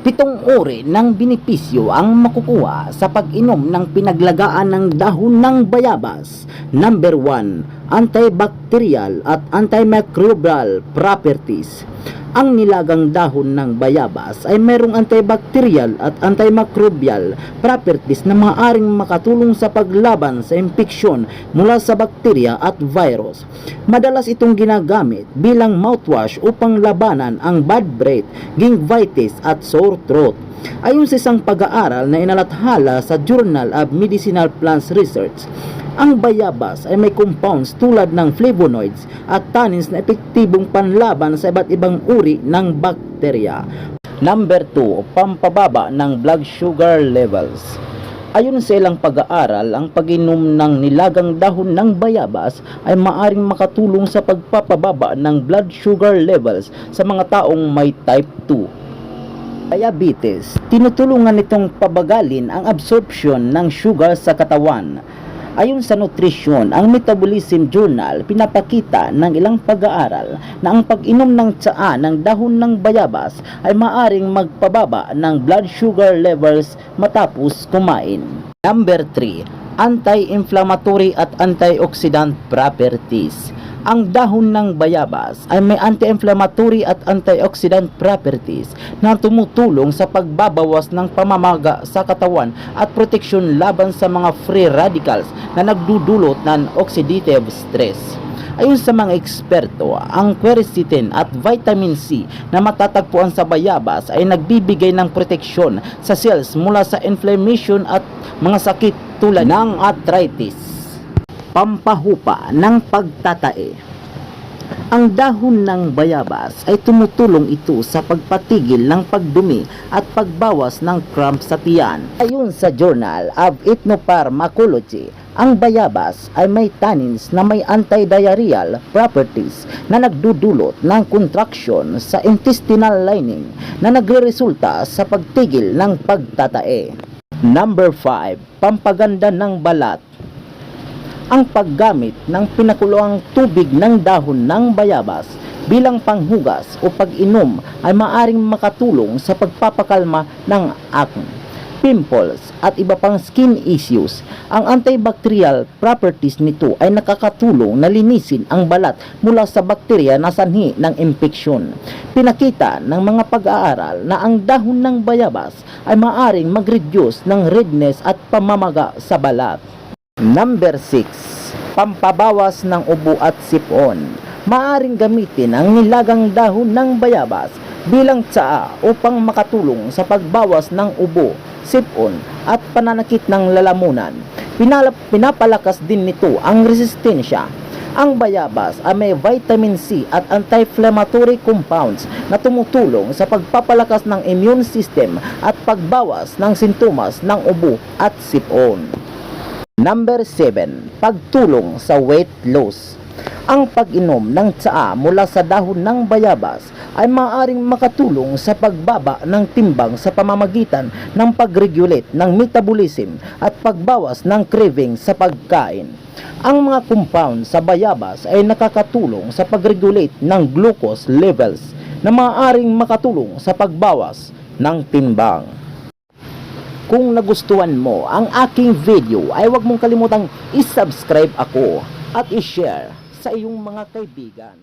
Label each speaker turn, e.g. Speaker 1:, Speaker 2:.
Speaker 1: Pitong uri ng benepisyo ang makukuha sa pag-inom ng pinaglagaan ng dahon ng bayabas. Number 1, antibacterial at antimicrobial properties. Ang nilagang dahon ng bayabas ay mayroong antibacterial at antimicrobial properties na maaaring makatulong sa paglaban sa impeksyon mula sa bakterya at virus. Madalas itong ginagamit bilang mouthwash upang labanan ang bad breath, gingivitis at sore throat. Ayon sa isang pag-aaral na inalathala sa Journal of Medicinal Plants Research, ang bayabas ay may compounds tulad ng flavonoids at tannins na epektibong panlaban sa iba't ibang uri ng bakterya. Number 2, pampababa ng blood sugar levels. Ayon sa ilang pag-aaral, ang pag-inom ng nilagang dahon ng bayabas ay maaaring makatulong sa pagpapababa ng blood sugar levels sa mga taong may type 2 diabetes. Tinutulungan nitong pabagalin ang absorption ng sugar sa katawan. Ayon sa Nutrition, ang Metabolism Journal, pinapakita ng ilang pag-aaral na ang pag-inom ng tsaa ng dahon ng bayabas ay maaring magpababa ng blood sugar levels matapos kumain. Number 3, anti-inflammatory at antioxidant properties. Ang dahon ng bayabas ay may anti-inflammatory at antioxidant properties na tumutulong sa pagbabawas ng pamamaga sa katawan at proteksyon laban sa mga free radicals na nagdudulot ng oxidative stress. Ayon sa mga eksperto, ang quercetin at vitamin C na matatagpuan sa bayabas ay nagbibigay ng proteksyon sa cells mula sa inflammation at mga sakit tulad ng arthritis. Pampahupa ng pagtatae. Ang dahon ng bayabas ay tumutulong ito sa pagpatigil ng pagdumi at pagbawas ng cramp sa tiyan. Ayon sa Journal of Ethnopharmacology, ang bayabas ay may tannins na may anti-diarrheal properties na nagdudulot ng contraction sa intestinal lining na nagreresulta sa pagtigil ng pagtatae. Number 5, pampaganda ng balat. Ang paggamit ng pinakuluang tubig ng dahon ng bayabas bilang panghugas o pag-inom ay maaring makatulong sa pagpapakalma ng acne, pimples at iba pang skin issues. Ang antibacterial properties nito ay nakakatulong na linisin ang balat mula sa bakterya na sanhi ng impeksyon. Pinakita ng mga pag-aaral na ang dahon ng bayabas ay maaring mag-reduce ng redness at pamamaga sa balat. Number 6, pampabawas ng ubo at sipon. Maaring gamitin ang nilagang dahon ng bayabas bilang tsaa upang makatulong sa pagbawas ng ubo, sipon at pananakit ng lalamunan. Pinapalakas din nito ang resistensya. Ang bayabas ay may vitamin C at anti-inflammatory compounds na tumutulong sa pagpapalakas ng immune system at pagbawas ng sintomas ng ubo at sipon. Number 7, pagtulong sa weight loss. Ang pag-inom ng tsaa mula sa dahon ng bayabas ay maaaring makatulong sa pagbaba ng timbang sa pamamagitan ng pag-regulate ng metabolism at pagbawas ng craving sa pagkain. Ang mga compound sa bayabas ay nakakatulong sa pag-regulate ng glucose levels na maaaring makatulong sa pagbawas ng timbang. Kung nagustuhan mo ang aking video ay huwag mong kalimutang i-subscribe ako at i-share sa iyong mga kaibigan.